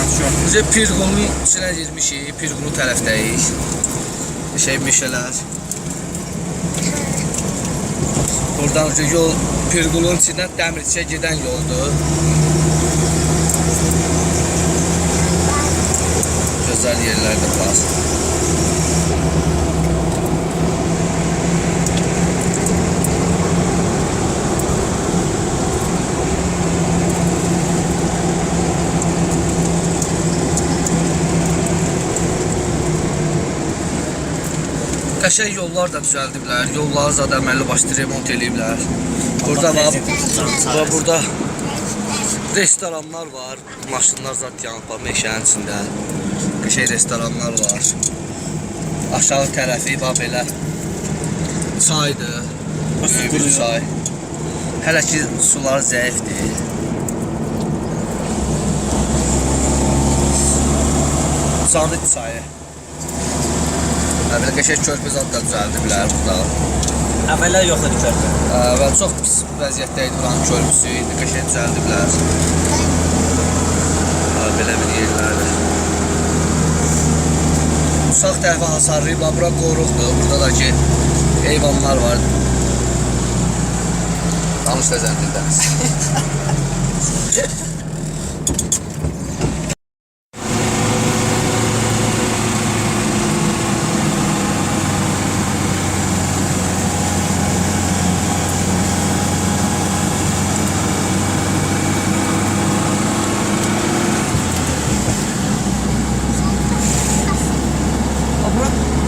Bizə Pirqulun içinə girmişik, Pirqulu tərəfdəyik. Meşələr. Buradan yol Pirqulun içindən Dəmirçiyə gedən yoldur. Gözəl yerlər də var. Qəşəng yollar da düzəldiblər. Yolları zaten əməlli başlı remont ediblər. Burada restoranlar var. Maşınlar zaten yanıb meşənin içində. Qəşəng restoranlar var. Aşağı tərəfi belə çaydır. Böyük çay. Hələ ki sular zəifdir. Zandı çayı. Belə qəşəng körpü zat da düzəldiblər burada. Əvvəllər yox idi körpü. Və çox pis vəziyyətdə idi buranın körpüsü. İndi qəşəng düzəldiblər. Belə bir yerlərdir. Sağ tərəfə hasarlayıblar. Bura qoruqdur. Burada da ki heyvanlar var. Danış da zəndildəniz.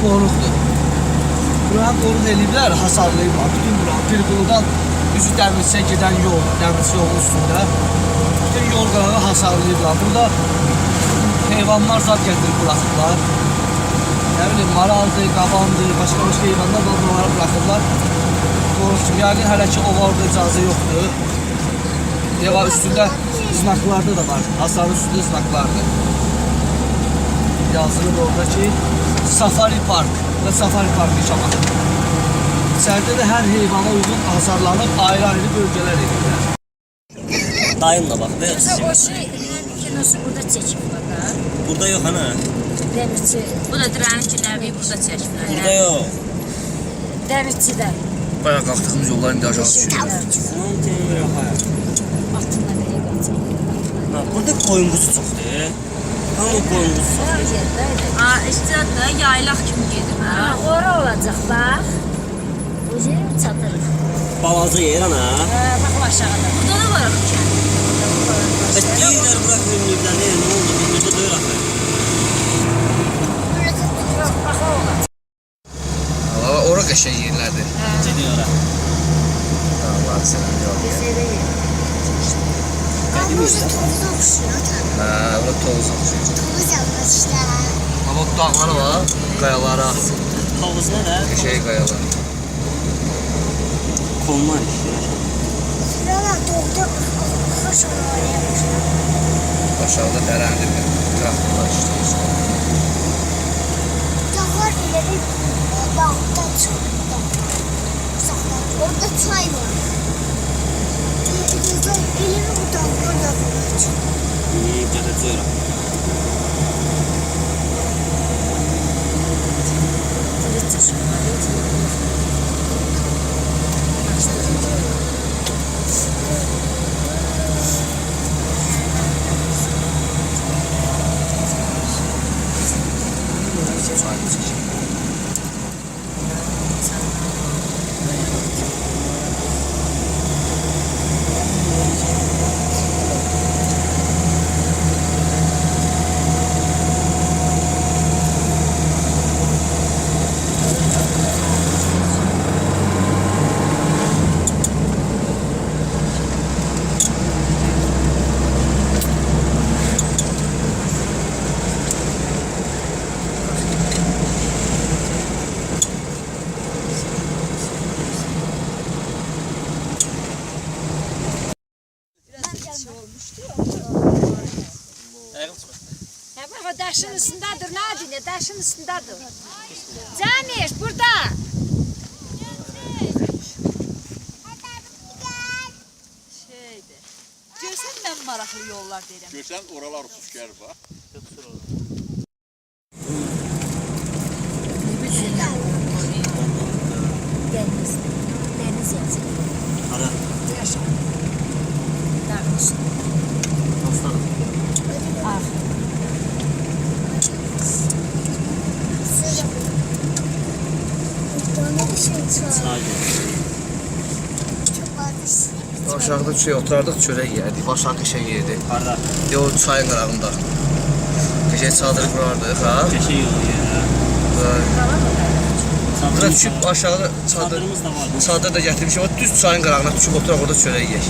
Qoruqdur. Buranı qoruq eləyiblər, hasarlayıblar. Bütün buranı Pirquludan üzü Dəmirçiyə gedən yol, Dəmirçi yolun üstündə. Bütün yol qırağı hasarlayıblar. Burada heyvanlar zat gətirib bırakırlar. Nə bilim, maraldır, qabandır, başqa heyvanlar da bunları bırakırlar. Qoruq kimi, yəqin hələ ki ovarda icazə yoxdur. Deva üstündə znaklarda da var. Hasarın üstündə znaklardır. Yazılır orada ki Safari Park ve Safari Park yaşamak. İçeride de her heyvana uygun hasarlanıp ayrı bölgeler edildiler. Dayımla bak. Mesela o şey kinosu burada çekildi da. Burada yok ana. Demirci. Bu da Dirençiləvi burada çəkiblər. Burada yok. Demirci'de. Bayağı kalktığımız yollar indi aşağı düşüyor. Altında nereye kalacak? Burada koyun kuzu çoxdur. Tam o koyun kuzu Her çoxdur. yerdeydi. İşte da yaylaq kimi gedim. Ora olacak bak. O yer çadır. Balaca yer ana. Bak o aşağıda. Burada da var o kənd. Deyirlər bura koyunluyublar. Ne oldu? Burada da yox. Yok bak o olacak. Ora qəşəng yerlərdir. Gediyor ora. Allah sənə yox. Burada toz okşuyor. Ora toz oxşuyur. Toz yapmışlar. Amma dağlara var, qayalara. Havuzuna da Qəşəng qayalar. konlar işləyir. Şurada doğdu. Hoş oraya başlar. Aşağıda dərəndir. Traktorlar işləyir. Dağlar ileri dağda çıktı. Orada çay var. Kızlar ileri o dağlar da çıktı. Gedəcək ora. Bak o taşın üstündedir. Nadine taşın üstündedir. Camiş burada. Şeydir. Görsən mən maraq Qıraqlı yollar deyirəm. Görsən oralar uçuş gəlir bax. Deniz. Deniz yazıyor. Hara? Yaşa. Dağın üstünde. Dostlarım. Ah. Sağ gel. Aşağıda oturardıq, çörək yeyərdik. Aşağı qəşəng yerdi. Harda? O çayın qırağında. Qəşəng çadırı qurardıq, ha? Keşe yolu ya. Bura düşüb aşağıda Çadırımız da var. çadır da gətirmişəm. O düz çayın qırağına düşüb oturaq orada çörək yeyək.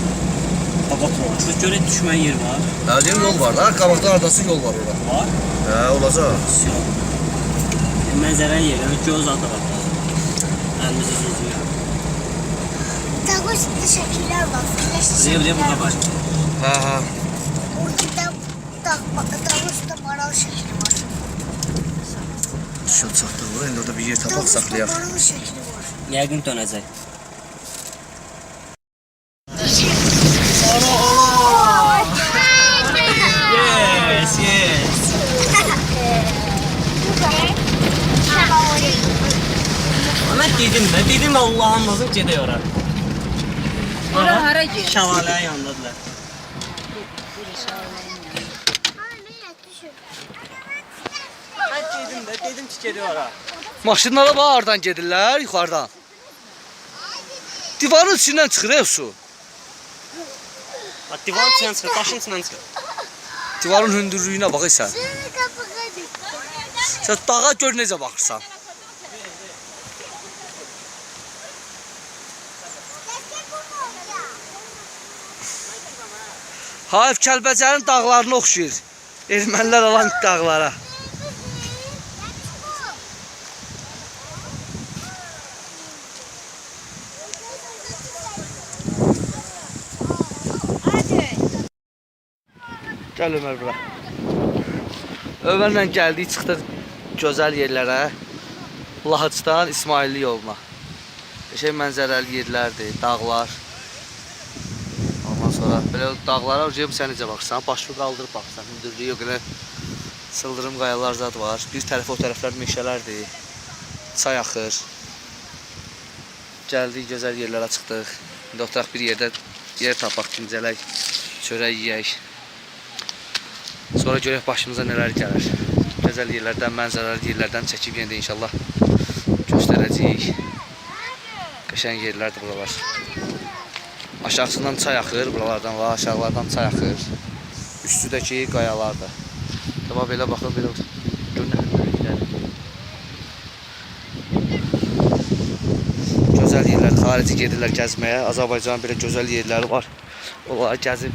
Baba torç. Şu göre düşmən yer var. Hə, deyim yol var da, qabaqdan ardası yol var orada. Var. Hə, olacaq. Siyah. Mənzərə yer. Yani göz adı var. Elimizi süzüyor. Dağ üstünde şəkillər var. Buraya burada var. Hə, hə. Orada dağ üstünde maral şəkili var. Düşüb çatdıq bura, indi orada bir yer Dağ tapaq üstünde saxlayaq. maral şəkili var. Yəqin dönəcək. Yes, yes. Mən dedim Allah'ın mazın gedək ora. Ora hara gedir? Şəlalənin yanındadılar. Mən dedim ki gedək ora. Maşınlara bax, hardan gedirlər, yuxarıdan. Divarın içindən çıxır su. Divan içindən çıxır, daşın içindən çıxır. Divarın hündürlüyünə bax sən. Sən dağa gör necə baxırsan. Hayf Kəlbəcərin dağlarına oxşuyur. Ermənilər alan dağlara. Gəl Ömər bura. Ömərlə gəldik, çıxdıq gözəl yerlərə. Lahıcdan İsmailli yoluna. Qəşəng mənzərəli yerlərdir, dağlar. Ondan sonra belə dağlara ucuyub sən necə baxırsan, başını qaldırıb baxırsan. Hündürlüyü yox, elə sıldırım qayalar zad var. Bir tərəf o tərəflər meşələrdir. Çay axır. Gəldik, gözəl yerlərə çıxdıq. İndi oturaq bir yerdə yer tapaq, dincələk, çörək yeyək. Sonra görək başımıza nələr gəlir. Gözəl yerlərdən, mənzərəli yerlərdən çəkib yenə də inşallah göstərəcəyik. Qəşəng yerlərdir buralar. Aşağısından çay axır, buralardan var, aşağılardan çay axır. Üstüdəki qayalardır. Tamam, belə baxın, belə görünür. Gözəl yerlər, xarici gedirlər gəzməyə. Azərbaycanın belə gözəl yerləri var. Onları gəzib,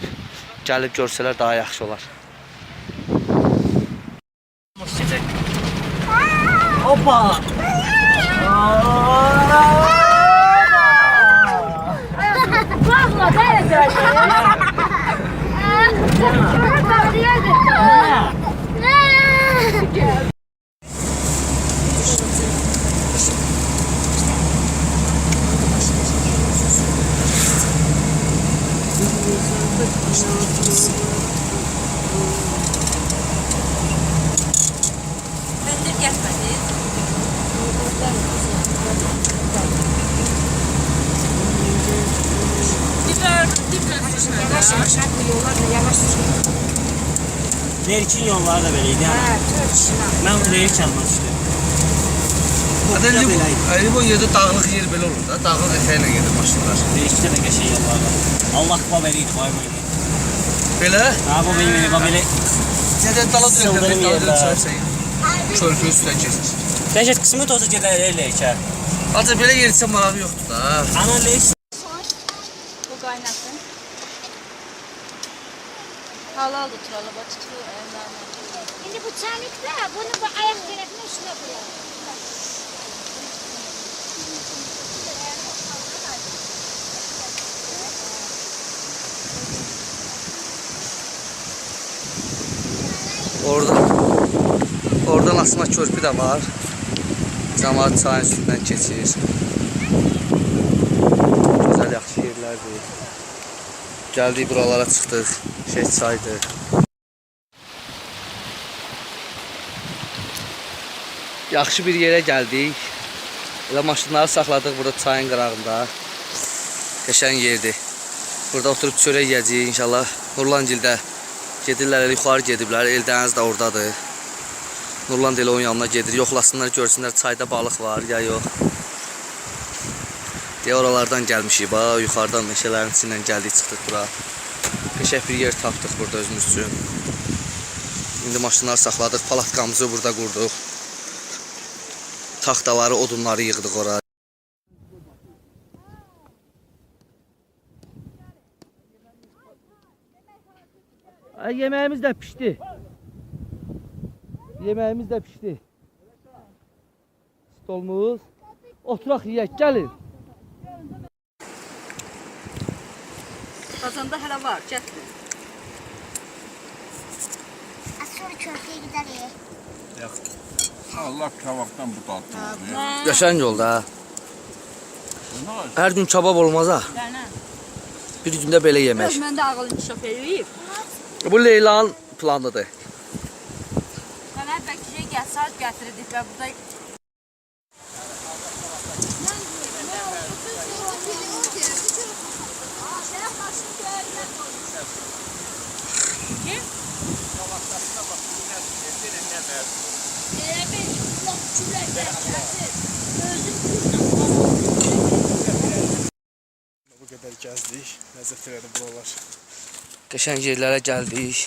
gəlib görsələr daha yaxşı olar. Hoppa! Bakma böyle Pendir getmədi. Diblə düşmədi. Lerkin yolları da beləydi. Mən Lerk almaq istiyorum. Bu yerdə dağlıq yer belə olur da, dağlıq ətəklə gedir maşınlar. Lerkdə də qəşəng yollar var. Allah qaba veriydi, vay vay. Belə? Ha, bu benim, bu belə. Nədən dala Sıldırım dönür, dala yerlər. dönür, körpü üstündən keçir. Dəhşət qismət olsa gedər Lerkə. Ancaq belə yer isə marağı yoxdur da. Ana Lerk Bu qaynasın. Halaldır turalı, bax tutur əllərini. Şimdi bu çelikle bunu bu ayak tarafının üstüne koyalım. Oradan asma körpü de var. Camaat çayın üstünden geçir. Güzel yaxşı yerlerdir. Gəldik buralara çıxdıq. Çaydır. Yaxşı bir yerə gəldik. Elə maşınları saxladıq burada çayın qırağında. Qəşəng yerdir. Burada oturub çörək yeyəcəyik inşallah. Nurlangildə gedirlər, elə yuxarı gediblər. Eldəniz də oradadır. Nurlan elə onun yanına gedir. Yoxlasınlar, görsünlər çayda balıq var ya yox. Deyə oralardan gəlmişik. Yuxarıdan meşələrin içindən gəldik, çıxdıq bura. Qəşəng bir yer tapdıq burada özümüz üçün. İndi maşınları saxladıq, palatkamızı burada qurduq. Taxtaları, odunları yığdıq oraya. Yeməyimiz də pişdi. Yeməyimiz də pişdi. Stolumuz. Oturaq yeyək, gəlin. Qazanda hələ var, gətirin. Sonra körpüyə gidərik. Allah kavaktan bu tatlı. Qəşəng yolda. Hər gün kabab olmaz ha. Yəni, Bir gündə belə yemək. mən də ağıl inkişaf eləyib. Bu Leylanın planıdır. Mənə bəlkə şey saat gətirdik və burada Bu qədər gəzdik, ləzzət elədi buralar. Qəşəng yerlərə gəldik.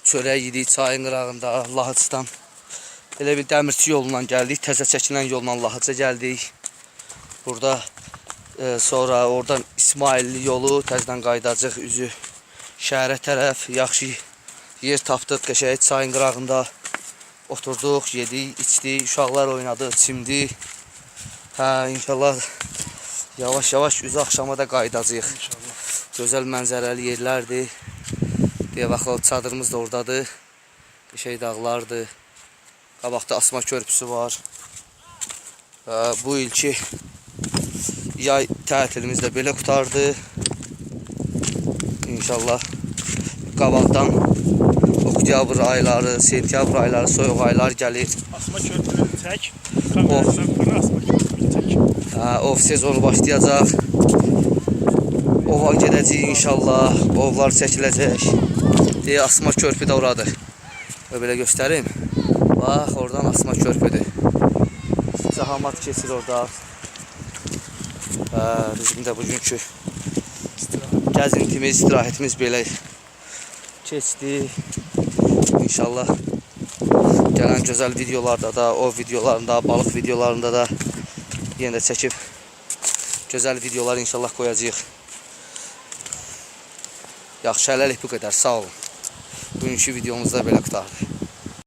Çörək yedik çayın qırağında, Lahıcdan. Elə bir dəmirçi yolundan gəldik. Təzə çəkilən yolla Lahıca gəldik. Burada sonra oradan İsmailli yolu təzədən qaydacaq üzü şəhərə tərəf. Yaxşı yer tapdıq qəşəng çayın qırağında. Oturduq, yedik, içdik, uşaqlar oynadı, çimdik. İnşallah yavaş-yavaş üzü axşama da qaydacağıq. Gözəl mənzərəli yerlərdir. Deyə baxın, çadırımız da oradadır. Qəşəng dağlardır. Qabaqda Asma körpüsü var. Bu ilki yay tətilimiz də belə qutardı. İnşallah qabaqdan oktyabr ayları, sentyabr ayları, soyuq aylar gəlir. Asma körpünü tək, kamerasından sonra asma körpünü tək. Ov sezonu başlayacaq. Ova gedəcəyik inşallah. Ovlar çəkiləcək. Deyə Asma körpü də oradır. Belə göstərim. Bax, oradan Asma körpüdür. Cahamat keçir orada. Bizim də bugünkü gəzintimiz, istirahətimiz belə keçdi. İnşallah gələn gözəl videolarda da, ov videolarında, balıq videolarında da yenə də çəkib gözəl videolar inşallah qoyacağıq. Yaxşı, hələlik bu qədər. Sağ olun. Bugünkü videomuzda belə qutardı.